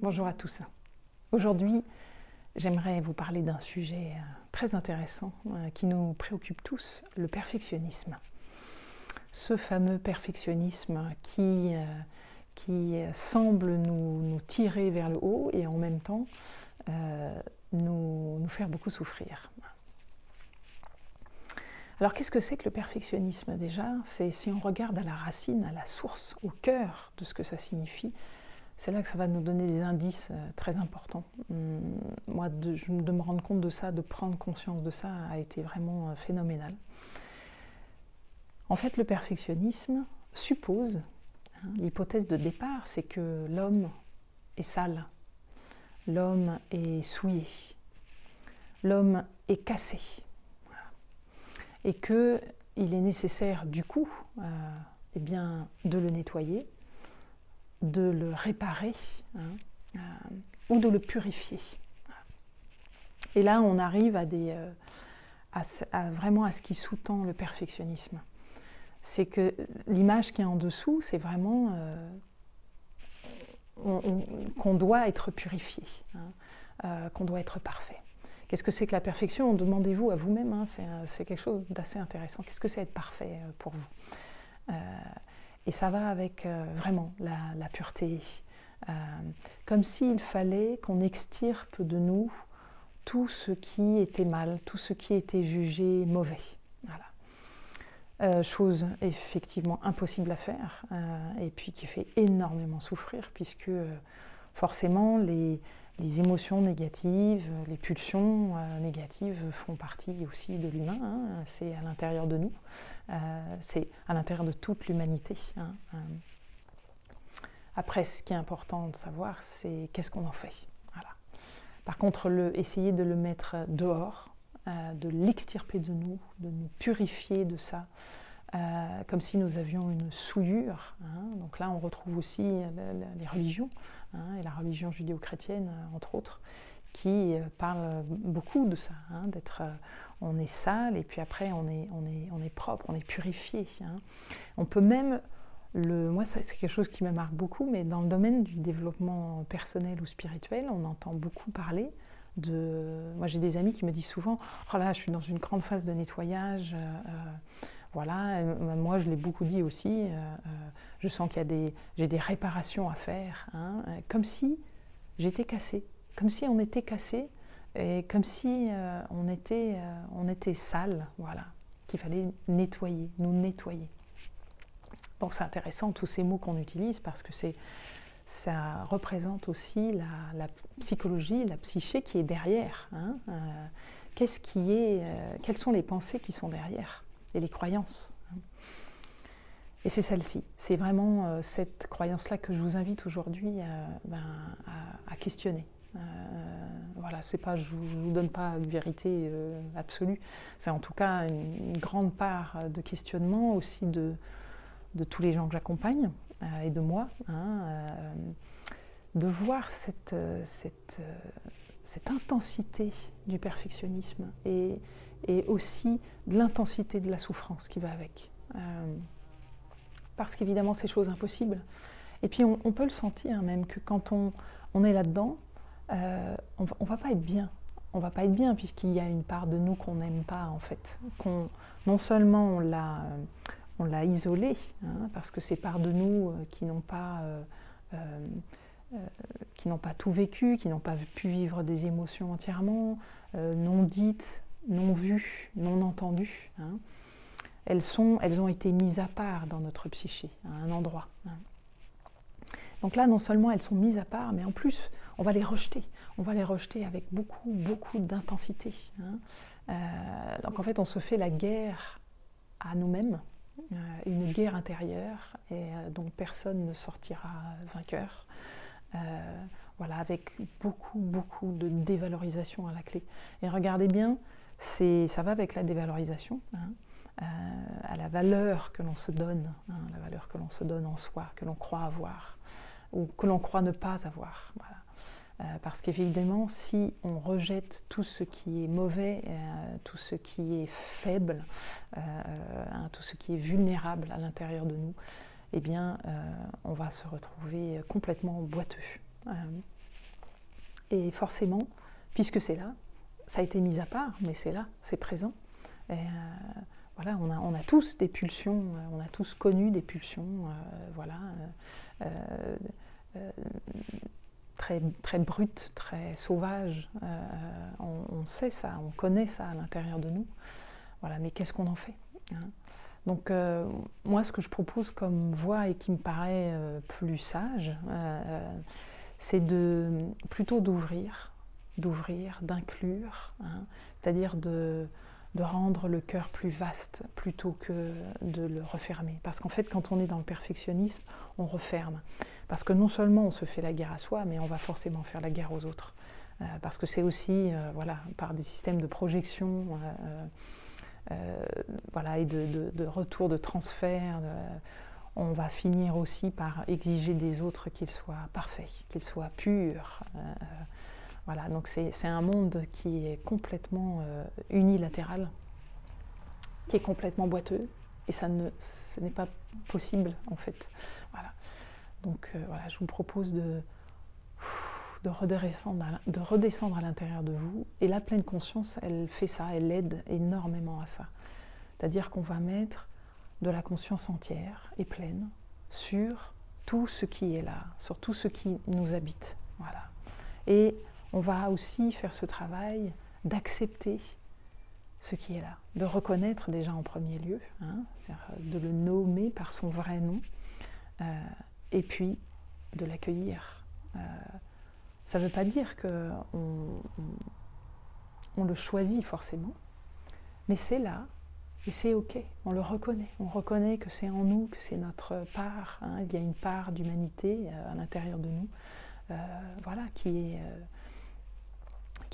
Bonjour à tous. Aujourd'hui, j'aimerais vous parler d'un sujet très intéressant qui nous préoccupe tous, le perfectionnisme. Ce fameux perfectionnisme qui semble nous tirer vers le haut et en même temps nous faire beaucoup souffrir. Alors qu'est-ce que c'est que le perfectionnisme déjà? C'est si on regarde à la racine, à la source, au cœur de ce que ça signifie, c'est là que ça va nous donner des indices très importants. Moi, de me rendre compte de ça, de prendre conscience de ça, a été vraiment phénoménal. En fait, le perfectionnisme suppose, l'hypothèse de départ, c'est que l'homme est sale, l'homme est souillé, l'homme est cassé. Et qu'il est nécessaire du coup eh bien, de le nettoyer, de le réparer ou de le purifier. Et là on arrive vraiment à ce qui sous-tend le perfectionnisme. C'est que l'image qui est en dessous, c'est vraiment qu'on doit être purifié, qu'on doit être parfait. Qu'est-ce que c'est que la perfection? Demandez-vous à vous-même, c'est quelque chose d'assez intéressant. Qu'est-ce que c'est être parfait pour vous? Et ça va avec vraiment la pureté. Comme s'il fallait qu'on extirpe de nous tout ce qui était mal, tout ce qui était jugé mauvais. Voilà. Chose effectivement impossible à faire et puis qui fait énormément souffrir puisque forcément les émotions négatives, les pulsions négatives font partie aussi de l'humain, c'est à l'intérieur de nous, c'est à l'intérieur de toute l'humanité. Après, ce qui est important de savoir, c'est qu'est-ce qu'on en fait. Voilà. Par contre, essayer de le mettre dehors, de l'extirper de nous purifier de ça, comme si nous avions une souillure. Donc là, on retrouve aussi les religions, et la religion judéo-chrétienne, entre autres, qui parle beaucoup de ça, d'être, on est sale et puis après on est propre, on est purifié. On peut même, moi c'est quelque chose qui me marque beaucoup, mais dans le domaine du développement personnel ou spirituel, on entend beaucoup parler moi j'ai des amis qui me disent souvent, oh là, je suis dans une grande phase de nettoyage. Voilà, moi je l'ai beaucoup dit aussi, je sens qu'il j'ai des réparations à faire, comme si j'étais cassée, comme si on était cassé, et comme si on était sale, voilà, qu'il fallait nettoyer, nous nettoyer. Donc c'est intéressant tous ces mots qu'on utilise parce que ça représente aussi la psychologie, la psyché qui est derrière. Quelles sont les pensées qui sont derrière? Et les croyances. Et c'est celle-ci, c'est vraiment cette croyance-là que je vous invite aujourd'hui à questionner. Voilà, c'est pas, je ne vous donne pas une vérité absolue, c'est en tout cas une grande part de questionnement aussi de tous les gens que j'accompagne et de moi, de voir cette intensité du perfectionnisme et aussi de l'intensité de la souffrance qui va avec. Parce qu'évidemment, c'est chose impossible. Et puis, on peut le sentir même que quand on est là-dedans, on va pas être bien. On va pas être bien puisqu'il y a une part de nous qu'on n'aime pas, en fait. Non seulement on l'a isolée, parce que c'est parts de nous qui n'ont pas tout vécu, qui n'ont pas pu vivre des émotions entièrement, non dites, non vues, non entendues. Elles ont été mises à part dans notre psyché, à un endroit. Donc là, non seulement elles sont mises à part, mais en plus, on va les rejeter. On va les rejeter avec beaucoup, beaucoup d'intensité. Donc en fait, on se fait la guerre à nous-mêmes, une guerre intérieure, et dont personne ne sortira vainqueur. Voilà, avec beaucoup, beaucoup de dévalorisation à la clé. Et regardez bien, ça va avec la dévalorisation, à la valeur que l'on se donne, la valeur que l'on se donne en soi, que l'on croit avoir, ou que l'on croit ne pas avoir. Voilà. Parce qu'évidemment, si on rejette tout ce qui est mauvais, tout ce qui est faible, tout ce qui est vulnérable à l'intérieur de nous, eh bien, on va se retrouver complètement boiteux. Et forcément, puisque c'est là, ça a été mis à part, mais c'est là, c'est présent. Et, voilà, on a tous des pulsions, on a tous connu des pulsions, voilà, très, très brutes, très sauvages. On sait ça, on connaît ça à l'intérieur de nous. Voilà, mais qu'est-ce qu'on en fait, hein? Donc, moi, ce que je propose comme voie et qui me paraît plus sage, c'est plutôt d'ouvrir, d'inclure, hein, c'est-à-dire de rendre le cœur plus vaste plutôt que de le refermer. Parce qu'en fait, quand on est dans le perfectionnisme, on referme. Parce que non seulement on se fait la guerre à soi, mais on va forcément faire la guerre aux autres. Parce que c'est aussi, voilà, par des systèmes de projection, voilà, et de retour, de transfert, on va finir aussi par exiger des autres qu'ils soient parfaits, qu'ils soient purs. Voilà, donc c'est un monde qui est complètement unilatéral, qui est complètement boiteux, et ce n'est pas possible en fait. Voilà. Donc voilà, je vous propose de redescendre à l'intérieur de vous, et la pleine conscience, elle fait ça, elle aide énormément à ça. C'est-à-dire qu'on va mettre de la conscience entière et pleine sur tout ce qui est là, sur tout ce qui nous habite. Voilà. Et on va aussi faire ce travail d'accepter ce qui est là, de reconnaître déjà en premier lieu, hein, de le nommer par son vrai nom, et puis de l'accueillir. Ça ne veut pas dire qu'on le choisit forcément, mais c'est là, et c'est ok, on le reconnaît. On reconnaît que c'est en nous, que c'est notre part, hein, il y a une part d'humanité à l'intérieur de nous, voilà, qui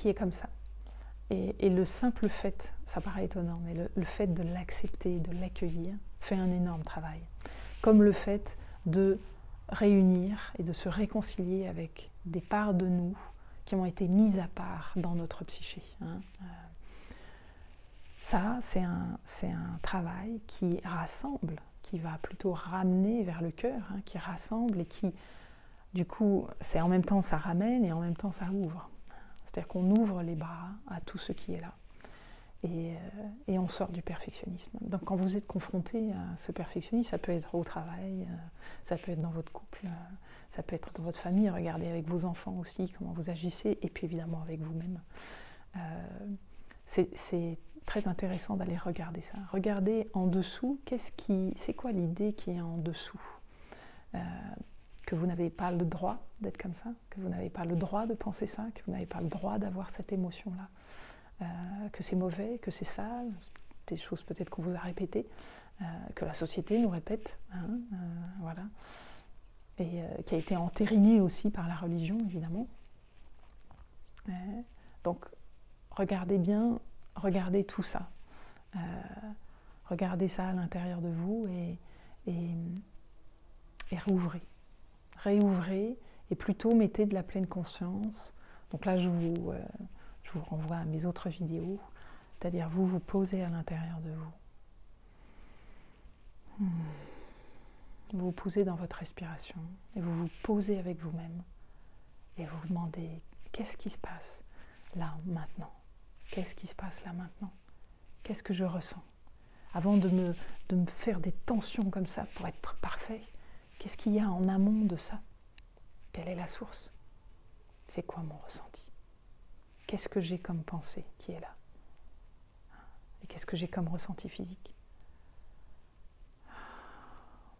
est comme ça. Et le simple fait, ça paraît étonnant, mais le fait de l'accepter, de l'accueillir, fait un énorme travail. Comme le fait de réunir et de se réconcilier avec des parts de nous qui ont été mises à part dans notre psyché, hein. Ça, c'est un travail qui rassemble, qui va plutôt ramener vers le cœur, hein, qui rassemble et qui, du coup, c'est en même temps ça ramène et en même temps ça ouvre. C'est-à-dire qu'on ouvre les bras à tout ce qui est là. Et on sort du perfectionnisme. Donc quand vous êtes confronté à ce perfectionnisme, ça peut être au travail, ça peut être dans votre couple, ça peut être dans votre famille, regardez avec vos enfants aussi comment vous agissez, et puis évidemment avec vous-même. C'est très intéressant d'aller regarder ça. Regardez en dessous, c'est quoi l'idée qui est en dessous, que vous n'avez pas le droit d'être comme ça, que vous n'avez pas le droit de penser ça, que vous n'avez pas le droit d'avoir cette émotion-là. Que c'est mauvais, que c'est sale, des choses peut-être qu'on vous a répétées, que la société nous répète, hein, voilà, et qui a été entériné aussi par la religion, évidemment. Donc, regardez bien, regardez tout ça. Regardez ça à l'intérieur de vous et réouvrez. Réouvrez et plutôt mettez de la pleine conscience. Donc là, je vous renvoie à mes autres vidéos, c'est-à-dire vous vous posez à l'intérieur de vous. Vous vous posez dans votre respiration et vous vous posez avec vous-même et vous vous demandez qu'est-ce qui se passe là maintenant? Qu'est-ce qui se passe là maintenant? Qu'est-ce que je ressens? Avant de me faire des tensions comme ça pour être parfait, qu'est-ce qu'il y a en amont de ça? Quelle est la source? C'est quoi mon ressenti? Qu'est-ce que j'ai comme pensée qui est là? Et qu'est-ce que j'ai comme ressenti physique?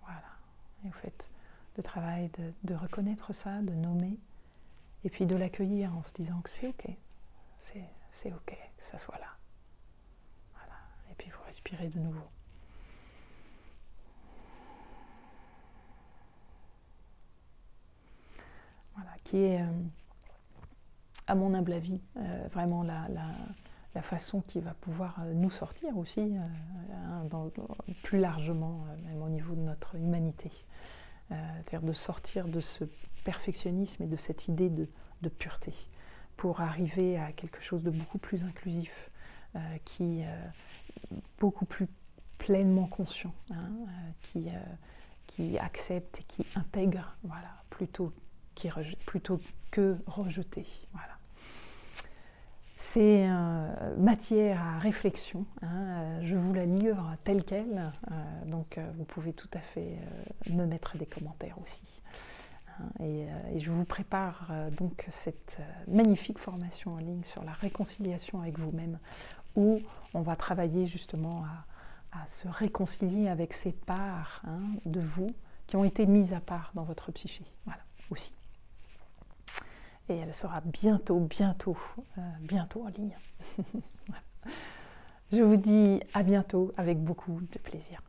Voilà. Et vous faites le travail de reconnaître ça, de nommer, et puis de l'accueillir en se disant que c'est ok. C'est ok que ça soit là. Voilà. Et puis vous respirez de nouveau. Voilà. Qui est... à mon humble avis, vraiment la façon qui va pouvoir nous sortir aussi, plus largement, même au niveau de notre humanité. C'est-à-dire de sortir de ce perfectionnisme et de cette idée de pureté, pour arriver à quelque chose de beaucoup plus inclusif, qui beaucoup plus pleinement conscient, hein, qui accepte et qui intègre, voilà, plutôt que rejeter. Voilà. C'est matière à réflexion, hein, je vous la livre telle qu'elle, donc vous pouvez tout à fait me mettre des commentaires aussi. Et je vous prépare donc cette magnifique formation en ligne sur la réconciliation avec vous-même, où on va travailler justement à se réconcilier avec ces parts, hein, de vous qui ont été mises à part dans votre psyché, voilà, aussi. Et elle sera bientôt en ligne. Je vous dis à bientôt avec beaucoup de plaisir.